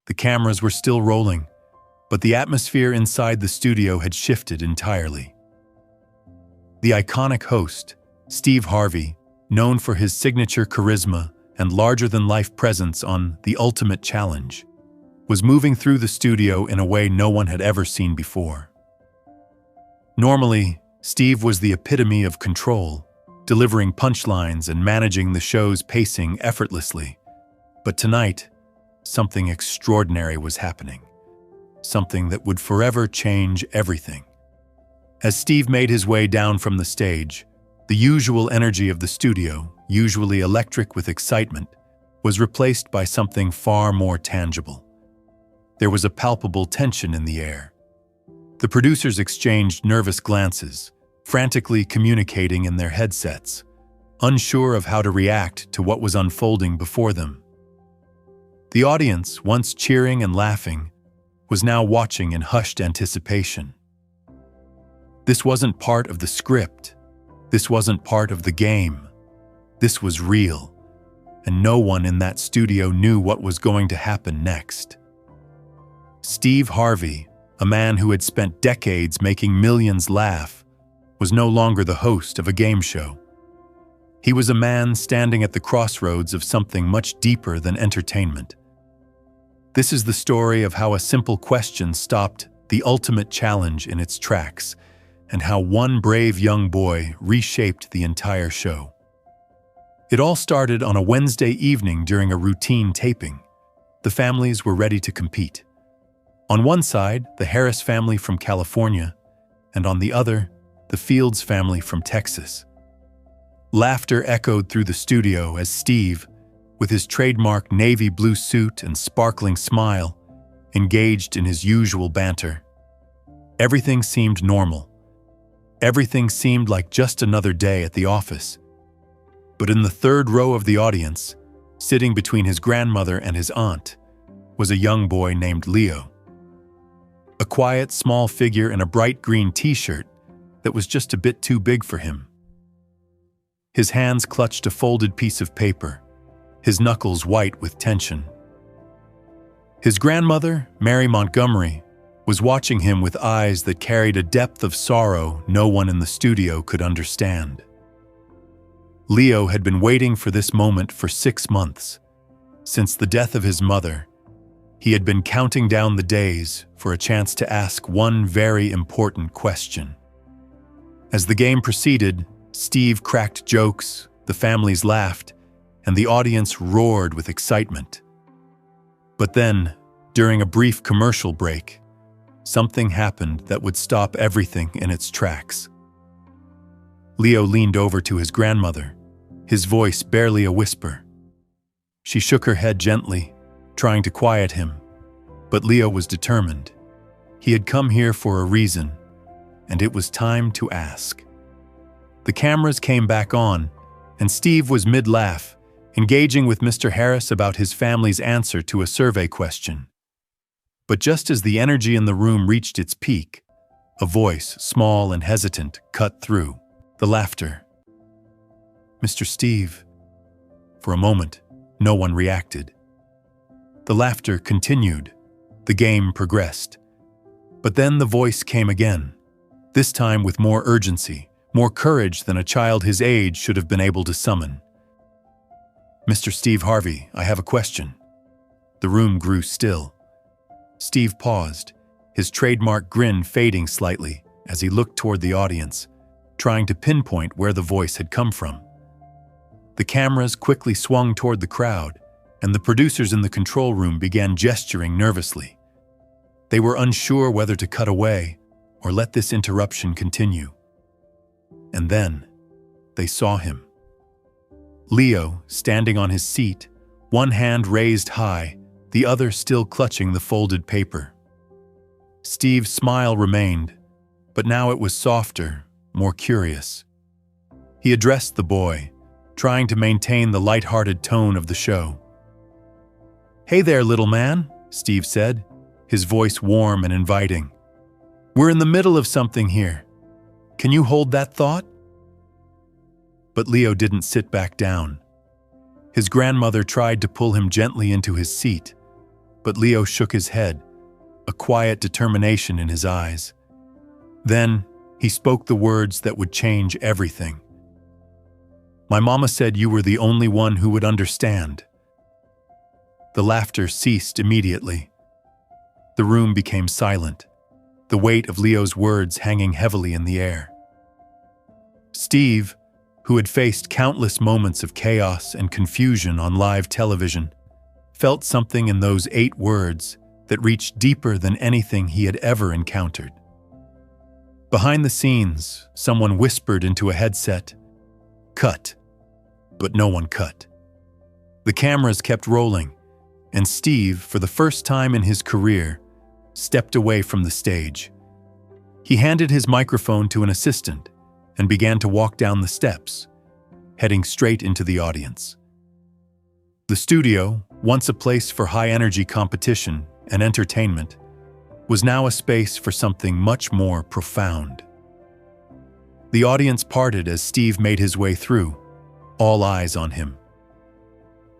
The cameras were still rolling, but the atmosphere inside the studio had shifted entirely. The iconic host, Steve Harvey, known for his signature charisma and larger-than-life presence on The Ultimate Challenge, was moving through the studio in a way no one had ever seen before. Normally, Steve was the epitome of control, delivering punchlines and managing the show's pacing effortlessly. But tonight, something extraordinary was happening. Something that would forever change everything. As Steve made his way down from the stage, the usual energy of the studio, usually electric with excitement, was replaced by something far more tangible. There was a palpable tension in the air. The producers exchanged nervous glances, frantically communicating in their headsets, unsure of how to react to what was unfolding before them. The audience, once cheering and laughing, was now watching in hushed anticipation. This wasn't part of the script. This wasn't part of the game. This was real, and no one in that studio knew what was going to happen next. Steve Harvey, a man who had spent decades making millions laugh, was no longer the host of a game show. He was a man standing at the crossroads of something much deeper than entertainment. This is the story of how a simple question stopped The Ultimate Challenge in its tracks, and how one brave young boy reshaped the entire show. It all started on a Wednesday evening during a routine taping. The families were ready to compete. On one side, the Harris family from California, and on the other, the Fields family from Texas. Laughter echoed through the studio as Steve, with his trademark navy blue suit and sparkling smile, engaged in his usual banter. Everything seemed normal. Everything seemed like just another day at the office. But in the third row of the audience, sitting between his grandmother and his aunt, was a young boy named Leo. A quiet, small figure in a bright green t-shirt that was just a bit too big for him. His hands clutched a folded piece of paper, his knuckles white with tension. His grandmother, Mary Montgomery, was watching him with eyes that carried a depth of sorrow no one in the studio could understand. Leo had been waiting for this moment for 6 months. Since the death of his mother, he had been counting down the days for a chance to ask one very important question. As the game proceeded, Steve cracked jokes, the families laughed, and the audience roared with excitement. But then, during a brief commercial break, something happened that would stop everything in its tracks. Leo leaned over to his grandmother, his voice barely a whisper. She shook her head gently, trying to quiet him, but Leo was determined. He had come here for a reason, and it was time to ask. The cameras came back on, and Steve was mid-laugh, engaging with Mr. Harris about his family's answer to a survey question. But just as the energy in the room reached its peak, a voice, small and hesitant, cut through the laughter. "Mr. Steve." For a moment, no one reacted. The laughter continued. The game progressed. But then the voice came again, this time with more urgency, more courage than a child his age should have been able to summon. "Mr. Steve Harvey, I have a question." The room grew still. Steve paused, his trademark grin fading slightly as he looked toward the audience, trying to pinpoint where the voice had come from. The cameras quickly swung toward the crowd, and the producers in the control room began gesturing nervously. They were unsure whether to cut away or let this interruption continue. And then, they saw him. Leo, standing on his seat, one hand raised high, the other still clutching the folded paper. Steve's smile remained, but now it was softer, more curious. He addressed the boy, trying to maintain the light-hearted tone of the show. "Hey there, little man," Steve said, his voice warm and inviting. "We're in the middle of something here. Can you hold that thought?" But Leo didn't sit back down. His grandmother tried to pull him gently into his seat, but Leo shook his head, a quiet determination in his eyes. Then he spoke the words that would change everything. "My mama said you were the only one who would understand." The laughter ceased immediately. The room became silent, the weight of Leo's words hanging heavily in the air. Steve, who had faced countless moments of chaos and confusion on live television, felt something in those 8 words that reached deeper than anything he had ever encountered. Behind the scenes, someone whispered into a headset, "Cut," but no one cut. The cameras kept rolling, and Steve, for the first time in his career, stepped away from the stage. He handed his microphone to an assistant and began to walk down the steps, heading straight into the audience. The studio, once a place for high-energy competition and entertainment, was now a space for something much more profound. The audience parted as Steve made his way through, all eyes on him.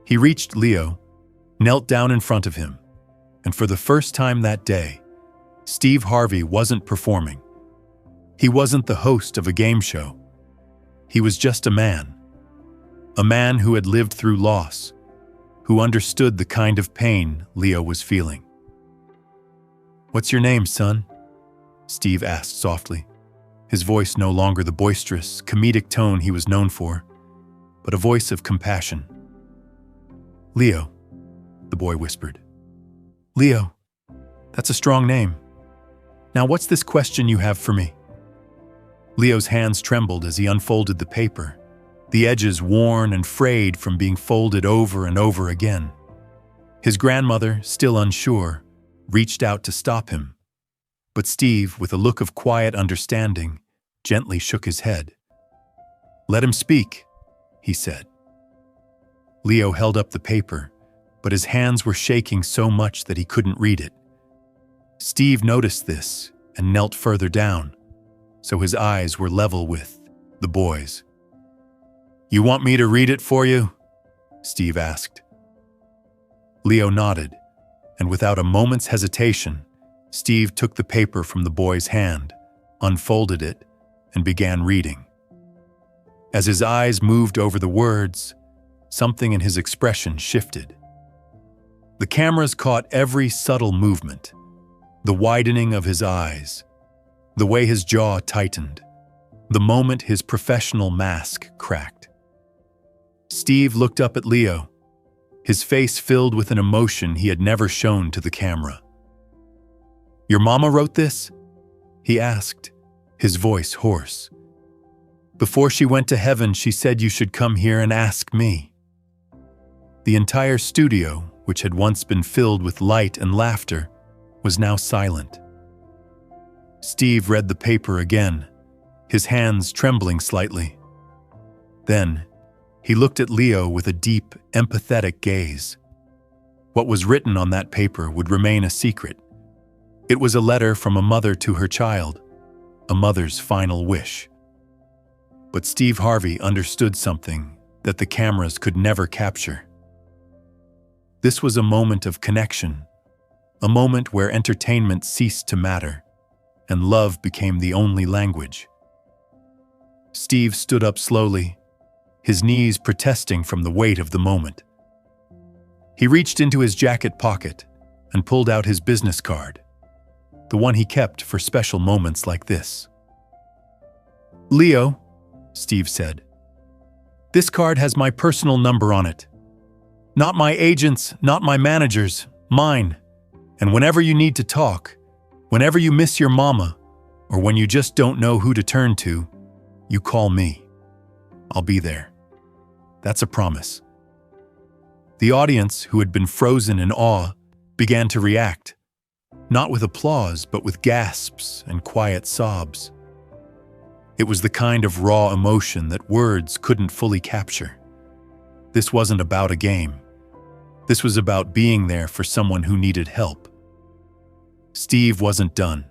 He reached Leo, knelt down in front of him, and for the first time that day, Steve Harvey wasn't performing. He wasn't the host of a game show. He was just a man who had lived through loss, who understood the kind of pain Leo was feeling. "What's your name, son?" Steve asked softly, his voice no longer the boisterous, comedic tone he was known for, but a voice of compassion. "Leo," the boy whispered. "Leo, that's a strong name. Now what's this question you have for me?" Leo's hands trembled as he unfolded the paper, the edges worn and frayed from being folded over and over again. His grandmother, still unsure, reached out to stop him, but Steve, with a look of quiet understanding, gently shook his head. "Let him speak," he said. Leo held up the paper, but his hands were shaking so much that he couldn't read it. Steve noticed this and knelt further down, so his eyes were level with the boy's. "You want me to read it for you?" Steve asked. Leo nodded, and without a moment's hesitation, Steve took the paper from the boy's hand, unfolded it, and began reading. As his eyes moved over the words, something in his expression shifted. The cameras caught every subtle movement, the widening of his eyes, the way his jaw tightened, the moment his professional mask cracked. Steve looked up at Leo, his face filled with an emotion he had never shown to the camera. "Your mama wrote this?" he asked, his voice hoarse. "Before she went to heaven, she said you should come here and ask me." The entire studio, which had once been filled with light and laughter, was now silent. Steve read the paper again, his hands trembling slightly. Then, he looked at Leo with a deep, empathetic gaze. What was written on that paper would remain a secret. It was a letter from a mother to her child, a mother's final wish. But Steve Harvey understood something that the cameras could never capture. This was a moment of connection, a moment where entertainment ceased to matter, and love became the only language. Steve stood up slowly, his knees protesting from the weight of the moment. He reached into his jacket pocket and pulled out his business card, the one he kept for special moments like this. "Leo," Steve said, "this card has my personal number on it. Not my agent's, not my manager's, mine. And whenever you need to talk, whenever you miss your mama, or when you just don't know who to turn to, you call me. I'll be there. That's a promise." The audience, who had been frozen in awe, began to react, not with applause, but with gasps and quiet sobs. It was the kind of raw emotion that words couldn't fully capture. This wasn't about a game. This was about being there for someone who needed help. Steve wasn't done.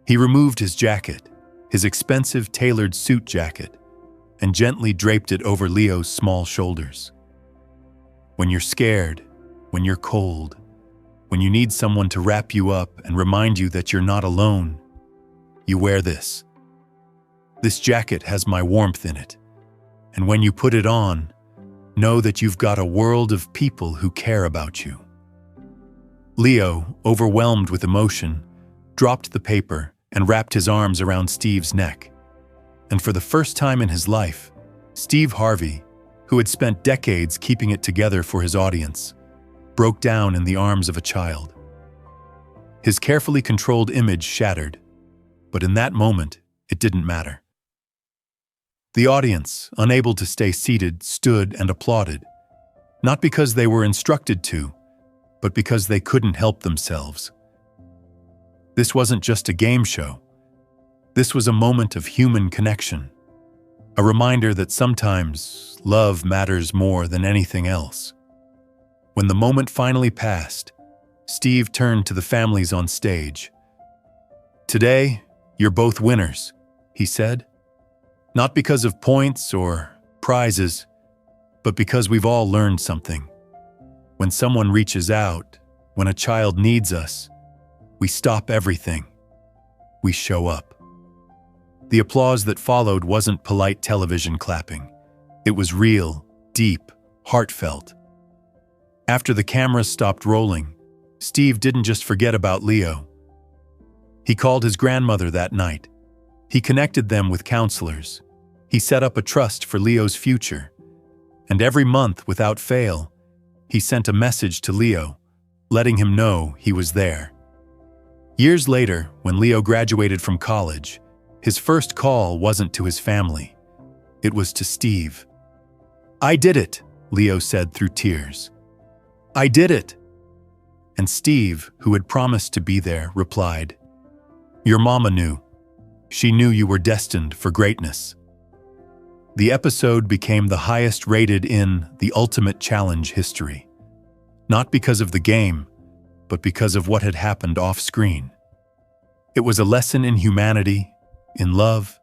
He removed his jacket, his expensive tailored suit jacket, and gently draped it over Leo's small shoulders. "When you're scared, when you're cold, When you need someone to wrap you up and remind you that you're not alone, you wear this. This jacket has my warmth in it, and when you put it on, know that you've got a world of people who care about you. Leo, overwhelmed with emotion, dropped the paper and wrapped his arms around Steve's neck. And for the first time in his life, Steve Harvey, who had spent decades keeping it together for his audience, broke down in the arms of a child. His carefully controlled image shattered, but in that moment, it didn't matter. The audience, unable to stay seated, stood and applauded, not because they were instructed to, but because they couldn't help themselves. This wasn't just a game show. This was a moment of human connection, a reminder that sometimes love matters more than anything else. When the moment finally passed, Steve turned to the families on stage. "Today, you're both winners," he said. "Not because of points or prizes, but because we've all learned something. When someone reaches out, when a child needs us, we stop everything. We show up." The applause that followed wasn't polite television clapping. It was real, deep, heartfelt. After the cameras stopped rolling, Steve didn't just forget about Leo. He called his grandmother that night. He connected them with counselors. He set up a trust for Leo's future. And every month, without fail, he sent a message to Leo, letting him know he was there. Years later, when Leo graduated from college, his first call wasn't to his family. It was to Steve. "I did it," Leo said through tears. "I did it." And Steve, who had promised to be there, replied, "Your mama knew. She knew you were destined for greatness." The episode became the highest rated in The Ultimate Challenge history, not because of the game, but because of what had happened off-screen. It was a lesson in humanity, in love,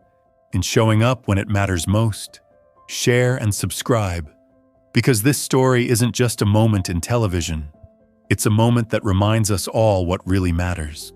in showing up when it matters most. Share and subscribe, because this story isn't just a moment in television. It's a moment that reminds us all what really matters.